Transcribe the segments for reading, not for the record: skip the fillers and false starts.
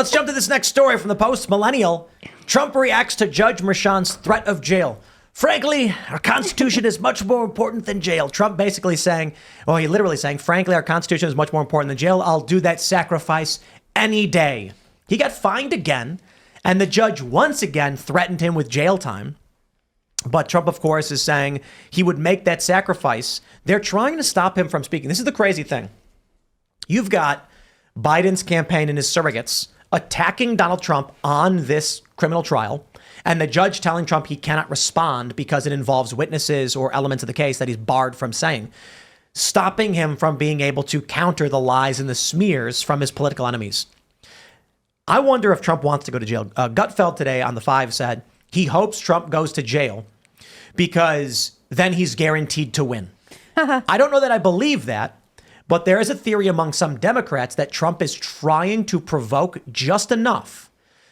Let's jump to this next story from the Post Millennial. Trump reacts to Judge Merchan's threat of jail. Frankly, our Constitution is much more important than jail. Trump basically saying, well, he literally saying, frankly, our Constitution is much more important than jail. I'll do that sacrifice any day. He got fined again, and the judge once again threatened him with jail time. But Trump, of course, is saying he would make that sacrifice. They're trying to stop him from speaking. This is the crazy thing. You've got Biden's campaign and his surrogates attacking Donald Trump on this criminal trial, and the judge telling Trump he cannot respond because it involves witnesses or elements of the case that he's barred from saying, stopping him from being able to counter the lies and the smears from his political enemies. I wonder if Trump wants to go to jail. Gutfeld today on The Five said he hopes Trump goes to jail because then he's guaranteed to win. I don't know that I believe that, but there is a theory among some Democrats that Trump is trying to provoke just enough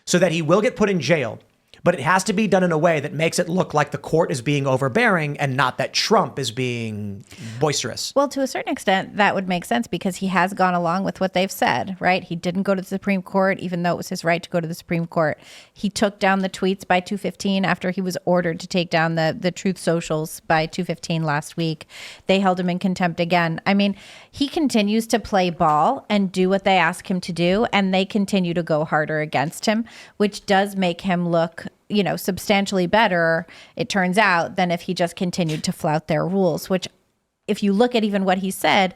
so that he will get put in jail. But it has to be done in a way that makes it look like the court is being overbearing and not that Trump is being boisterous. Well, to a certain extent, that would make sense because he has gone along with what they've said, right? He didn't go to the Supreme Court, even though it was his right to go to the Supreme Court. He took down the tweets by 2:15 after he was ordered to take down the Truth Socials by 2:15 last week. They held him in contempt again. I mean, he continues to play ball and do what they ask him to do, and they continue to go harder against him, which does make him look substantially better, it turns out, than if he just continued to flout their rules, which if you look at even what he said,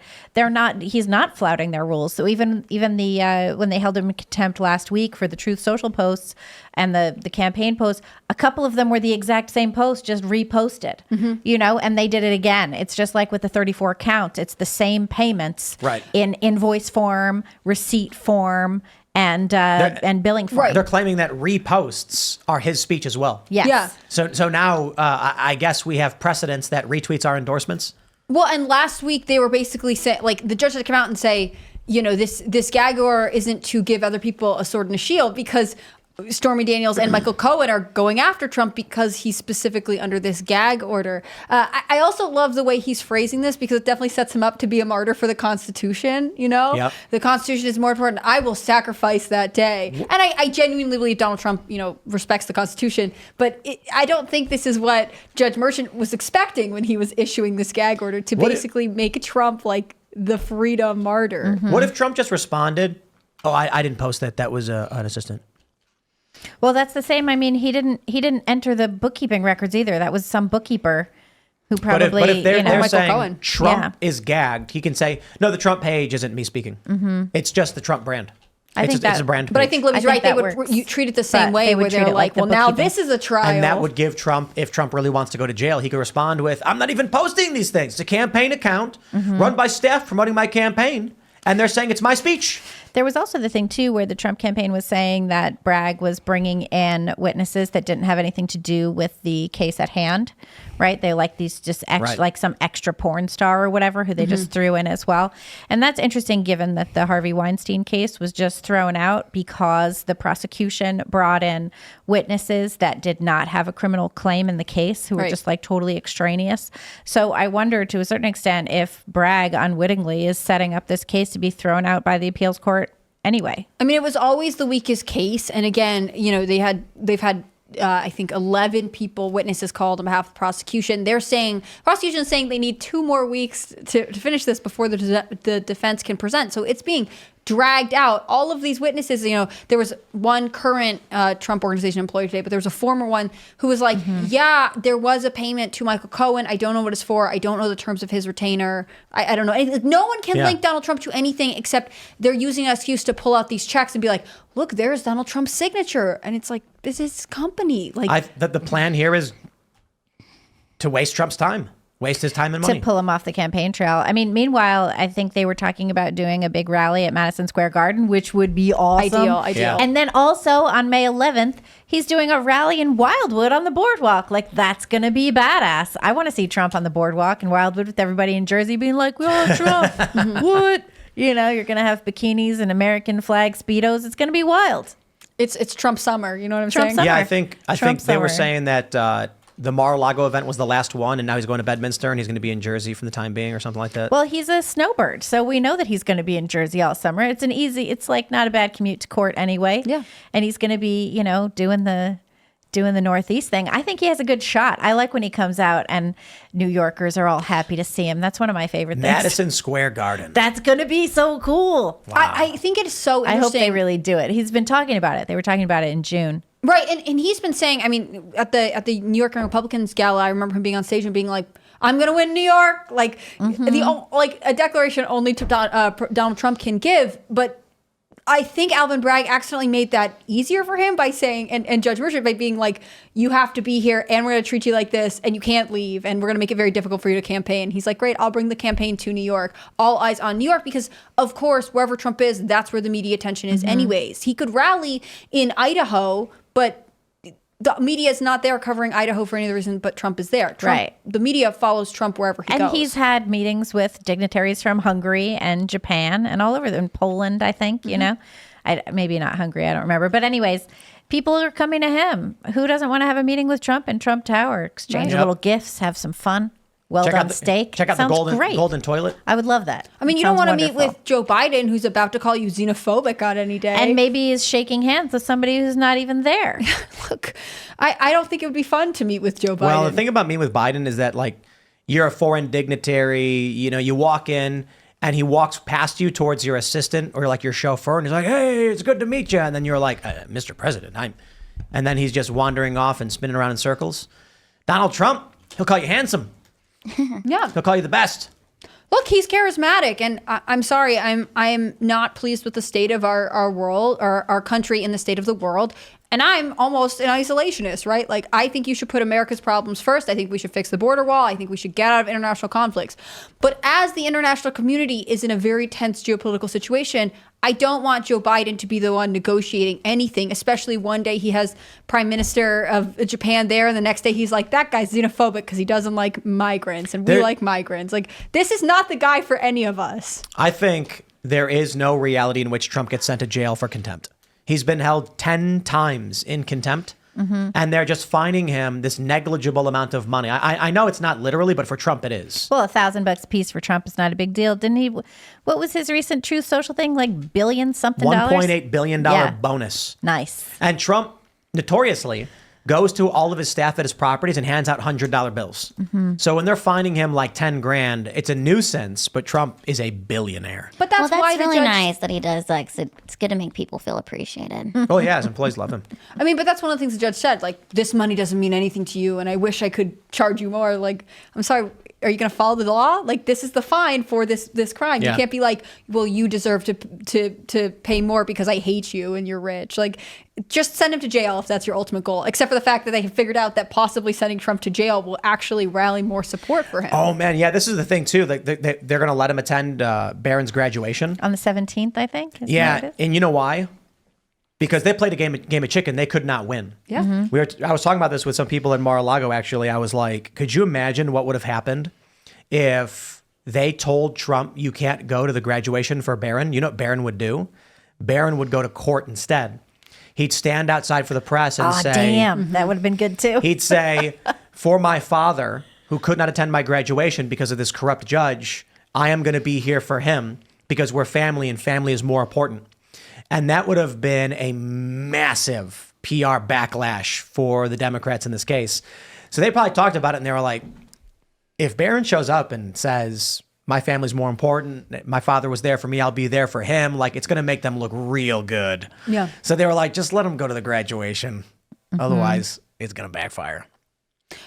he's not flouting their rules. So even the when they held him in contempt last week for the Truth Social posts and the campaign posts, a couple of them were the exact same post, just reposted, and they did it again. It's just like with the 34 count. It's the same payments in invoice form, receipt form, and billing form. Right. They're claiming that reposts are his speech as well. Yes. Yeah. So now I guess we have precedents that retweets are endorsements. Well, and last week they were basically saying, like, the judge had to come out and say, this gag order isn't to give other people a sword and a shield because Stormy Daniels and Michael Cohen are going after Trump because he's specifically under this gag order. I also love the way he's phrasing this because it definitely sets him up to be a martyr for the Constitution. Yep. The Constitution is more important. I will sacrifice that day. And I genuinely believe Donald Trump, respects the Constitution. But I don't think this is what Judge Merchant was expecting when he was issuing this gag order to basically make Trump like the freedom martyr. Mm-hmm. What if Trump just responded? Oh, I didn't post that. That was an assistant. Well, that's the same. I mean, he didn't enter the bookkeeping records either. That was some bookkeeper who probably. But if they're Michael saying Cohen. Trump is gagged, he can say, "No, the Trump page isn't me speaking. Mm-hmm. It's just the Trump brand." It's a brand page. But I think Libby's right. They would treat it the same way, where they're like, "Well, now this is a trial," and that would give Trump, if Trump really wants to go to jail, he could respond with, "I'm not even posting these things. It's a campaign account run by staff promoting my campaign." And they're saying it's my speech. There was also the thing, too, where the Trump campaign was saying that Bragg was bringing in witnesses that didn't have anything to do with the case at hand, right? They like these just like some extra porn star or whatever who they just threw in as well. And that's interesting given that the Harvey Weinstein case was just thrown out because the prosecution brought in witnesses that did not have a criminal claim in the case who were just like totally extraneous. So I wonder to a certain extent if Bragg unwittingly is setting up this case to be thrown out by the appeals court anyway. I mean, it was always the weakest case. And again, they've had I think 11 witnesses called on behalf of the prosecution. Prosecution is saying they need 2 more weeks to finish this before the defense can present. So it's being dragged out. All of these witnesses, there was one current Trump Organization employee today, but there was a former one who was like, yeah, there was a payment to Michael Cohen. I don't know what it's for. I don't know the terms of his retainer. I don't know. No one can link Donald Trump to anything except they're using an excuse to pull out these checks and be like, look, there's Donald Trump's signature. And it's like, this is his company. Like the plan here is to waste Trump's time. Waste his time and money. To pull him off the campaign trail. I mean, meanwhile, I think they were talking about doing a big rally at Madison Square Garden, which would be awesome. Ideal. Yeah. And then also on May 11th, he's doing a rally in Wildwood on the boardwalk. Like, that's going to be badass. I want to see Trump on the boardwalk in Wildwood with everybody in Jersey being like, oh, Trump, what? You're going to have bikinis and American flag Speedos. It's going to be wild. It's Trump summer. You know what I'm saying? Summer. Yeah, I think they were saying that the Mar-a-Lago event was the last one, and now he's going to Bedminster, and he's going to be in Jersey for the time being, or something like that. Well, he's a snowbird, so we know that he's going to be in Jersey all summer. It's like not a bad commute to court anyway. Yeah. And he's going to be, doing the Northeast thing. I think he has a good shot. I like when he comes out and New Yorkers are all happy to see him. That's one of my favorite things. Madison Square Garden. That's going to be so cool. Wow. I think it is so interesting. I hope they really do it. He's been talking about it. They were talking about it in June. Right, and he's been saying, I mean, at the New York Republicans gala, I remember him being on stage and being like, "I'm going to win New York," like a declaration only Donald Trump can give. But I think Alvin Bragg accidentally made that easier for him by saying, and Judge Merchant by being like, "You have to be here, and we're going to treat you like this, and you can't leave, and we're going to make it very difficult for you to campaign." He's like, "Great, I'll bring the campaign to New York. All eyes on New York," because of course, wherever Trump is, that's where the media attention is anyways. He could rally in Idaho, but the media is not there covering Idaho for any other reason, but Trump is there. Right. The media follows Trump wherever he goes. And he's had meetings with dignitaries from Hungary and Japan and all over, in Poland, I think, maybe not Hungary, I don't remember. But anyways, people are coming to him. Who doesn't want to have a meeting with Trump in Trump Tower, exchange little gifts, have some fun? Well-done steak. Check out Sounds the great. golden toilet. I would love that. I mean, you Sounds don't want to meet wonderful. with Joe Biden, who's about to call you xenophobic on any day. And maybe is shaking hands with somebody who's not even there. Look, I don't think it would be fun to meet with Joe Biden. Well, the thing about meeting with Biden is that, like, you're a foreign dignitary. You walk in, and he walks past you towards your assistant or like your chauffeur, and he's like, "Hey, it's good to meet you." And then you're like, "Mr. President, and then he's just wandering off and spinning around in circles. Donald Trump, he'll call you handsome. yeah. He'll call you the best. Look, he's charismatic, and I'm sorry, I am not pleased with the state of our world, or our country in the state of the world. And I'm almost an isolationist, right? Like, I think you should put America's problems first. I think we should fix the border wall. I think we should get out of international conflicts. But as the international community is in a very tense geopolitical situation, I don't want Joe Biden to be the one negotiating anything, especially one day he has Prime Minister of Japan there, and the next day he's like, "That guy's xenophobic because he doesn't like migrants, and we like migrants." Like, this is not the guy for any of us. I think there is no reality in which Trump gets sent to jail for contempt. He's been held 10 times in contempt, and they're just fining him this negligible amount of money. I know it's not literally, but for Trump it is. Well, $1,000 a piece for Trump is not a big deal. Didn't he? What was his recent Truth Social thing? Like billion something dollars? $1.8 billion bonus. Nice. And Trump notoriously goes to all of his staff at his properties and hands out $100 bills. So when they're fining him like 10 grand, it's a nuisance, but Trump is a billionaire. But that's why really the judge, nice that he does. Like, it's good to make people feel appreciated. Oh yeah, his employees love him. I mean, but that's one of the things the judge said. Like, this money doesn't mean anything to you, and I wish I could charge you more. Like, I'm sorry, are you going to follow the law? Like, this is the fine for this crime. Yeah. You can't be like, well, you deserve to pay more because I hate you and you're rich. Like, just send him to jail if that's your ultimate goal. Except for the fact that they have figured out that possibly sending Trump to jail will actually rally more support for him. Oh man, yeah, this is the thing too. Like they're going to let him attend Barron's graduation On the 17th, I think. Isn't that what Yeah, it is? and you know why? Because they played a game of chicken. They could not win. Yeah. I was talking about this with some people in Mar-a-Lago, actually. I was like, could you imagine what would have happened if they told Trump you can't go to the graduation for Barron? You know what Barron would do? Barron would go to court instead. He'd stand outside for the press and say, damn. That would have been good too. he'd say, "For my father, who could not attend my graduation because of this corrupt judge, I am going to be here for him because we're family and family is more important." And that would have been a massive PR backlash for the Democrats in this case. So they probably talked about it and they were like, if Barron shows up and says, "My family's more important, my father was there for me, I'll be there for him," like, it's going to make them look real good. Yeah. So they were like, just let him go to the graduation. Otherwise, it's going to backfire.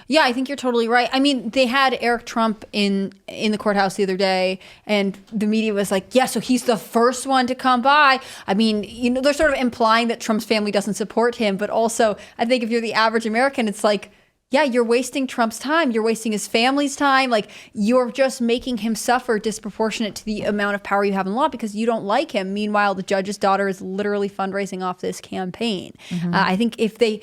Yeah, I think you're totally right. I mean, they had Eric Trump in the courthouse the other day, and the media was like, "Yeah, so he's the first one to come by." I mean, they're sort of implying that Trump's family doesn't support him, but also, I think if you're the average American, it's like, yeah, you're wasting Trump's time. You're wasting his family's time. Like, you're just making him suffer disproportionate to the amount of power you have in law because you don't like him. Meanwhile, the judge's daughter is literally fundraising off this campaign. I think if even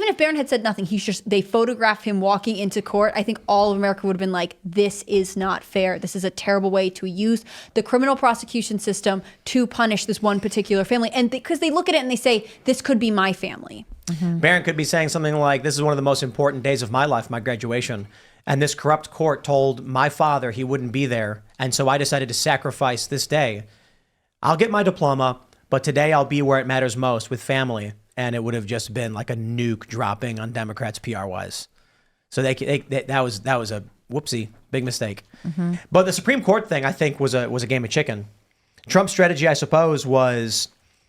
if Barron had said nothing, they photographed him walking into court, I think all of America would have been like, this is not fair. This is a terrible way to use the criminal prosecution system to punish this one particular family. And because they look at it and they say, this could be my family. Barron could be saying something like, this is one of the most important days of my life, my graduation. And this corrupt court told my father he wouldn't be there. And so I decided to sacrifice this day. I'll get my diploma, but today I'll be where it matters most with family. And it would have just been like a nuke dropping on Democrats PR-wise. So that was a whoopsie, big mistake. But the Supreme Court thing, I think, was a game of chicken. Trump's strategy, I suppose, was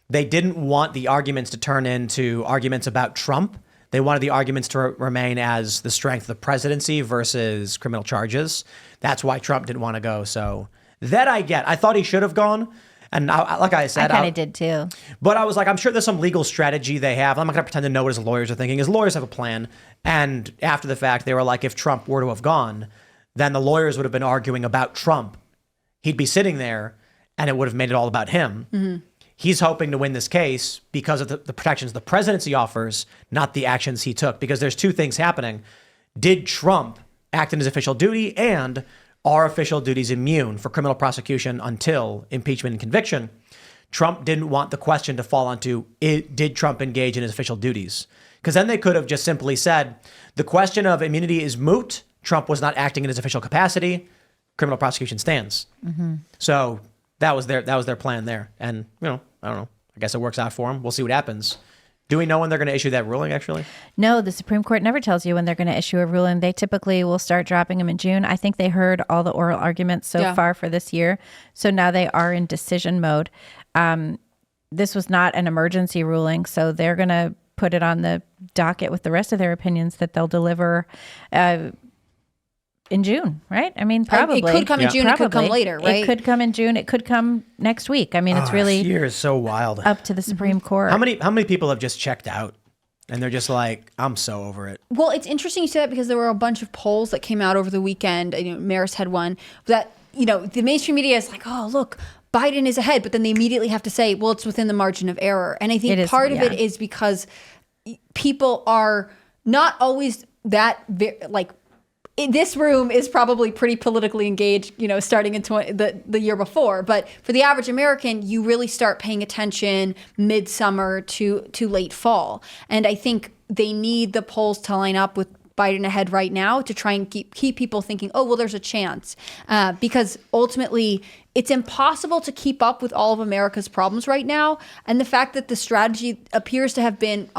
they didn't want the arguments to turn into arguments about Trump. They wanted the arguments to remain as the strength of the presidency versus criminal charges. That's why Trump didn't want to go. So that I get. I thought he should have gone. And like I said, I kind of did too. But I was like, I'm sure there's some legal strategy they have. I'm not going to pretend to know what his lawyers are thinking. His lawyers have a plan. And after the fact, they were like, if Trump were to have gone, then the lawyers would have been arguing about Trump. He'd be sitting there and it would have made it all about him. He's hoping to win this case because of the protections the presidency offers, not the actions he took. Because there's two things happening. Did Trump act in his official duty, and are official duties immune for criminal prosecution until impeachment and conviction? Trump didn't want the question to fall onto, did Trump engage in his official duties? Because then they could have just simply said, the question of immunity is moot. Trump was not acting in his official capacity. Criminal prosecution stands. So that was their plan there. And, I don't know. I guess it works out for them. We'll see what happens. Do we know when they're going to issue that ruling, actually? No, the Supreme Court never tells you when they're going to issue a ruling. They typically will start dropping them in June. I think they heard all the oral arguments so far for this year. So now they are in decision mode. This was not an emergency ruling, so they're going to put it on the docket with the rest of their opinions that they'll deliver in June, right? I mean, probably. It could come in June. Probably. It could come later, right? It could come in June. It could come next week. I mean, it's really this year is so wild. Up to the Supreme Court. How many people have just checked out and they're just like, I'm so over it? Well, it's interesting you say that because there were a bunch of polls that came out over the weekend. Maris had one that, the mainstream media is like, oh, look, Biden is ahead. But then they immediately have to say, well, it's within the margin of error. And I think part of it is because people are not always that, this room is probably pretty politically engaged, starting in the year before. But for the average American, you really start paying attention midsummer to late fall. And I think they need the polls to line up with Biden ahead right now to try and keep people thinking, oh, well, there's a chance. Because ultimately, it's impossible to keep up with all of America's problems right now. And the fact that the strategy appears to have been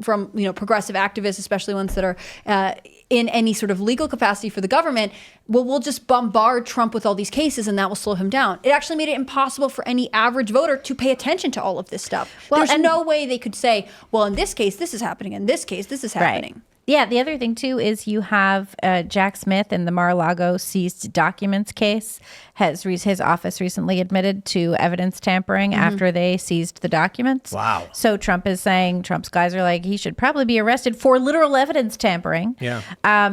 from progressive activists, especially ones that are in any sort of legal capacity for the government, well, we'll just bombard Trump with all these cases and that will slow him down. It actually made it impossible for any average voter to pay attention to all of this stuff. Well, there's no way they could say, well, in this case, this is happening. In this case, this is happening. Right. Yeah, the other thing, too, is you have Jack Smith in the Mar-a-Lago seized documents case. His office recently admitted to evidence tampering after they seized the documents. Wow. So Trump's guys are like, he should probably be arrested for literal evidence tampering. Yeah.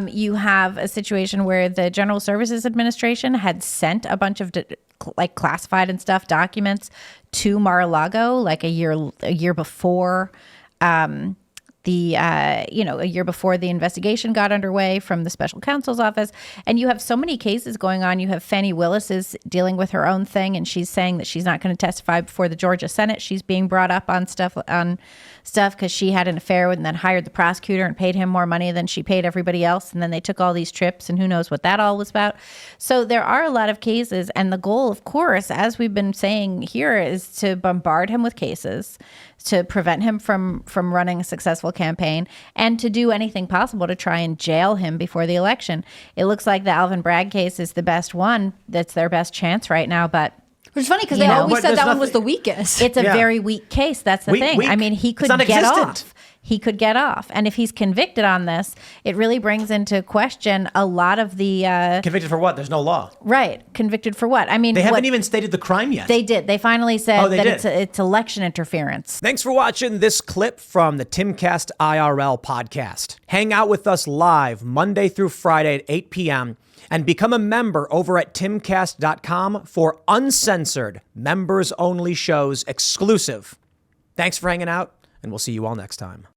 You have a situation where the General Services Administration had sent a bunch of classified and stuff documents to Mar-a-Lago like a year before. A year before the investigation got underway from the special counsel's office. And you have so many cases going on. You have Fannie Willis is dealing with her own thing, and she's saying that she's not going to testify before the Georgia Senate. She's being brought up on stuff because she had an affair with and then hired the prosecutor and paid him more money than she paid everybody else. And then they took all these trips, and who knows what that all was about. So there are a lot of cases. And the goal, of course, as we've been saying here, is to bombard him with cases, to prevent him from running a successful campaign, and to do anything possible to try and jail him before the election. It looks like the Alvin Bragg case is the best one. That's their best chance right now, but which is funny because they always said that one was the weakest. It's a very weak case. That's the thing. I mean, he could get off. He could get off. And if he's convicted on this, it really brings into question a lot of the... Convicted for what? There's no law. Right. Convicted for what? I mean... They haven't even stated the crime yet. They did. They finally said that it's election interference. Thanks for watching this clip from the Timcast IRL podcast. Hang out with us live Monday through Friday at 8 p.m. and become a member over at timcast.com for uncensored, members-only shows exclusive. Thanks for hanging out, and we'll see you all next time.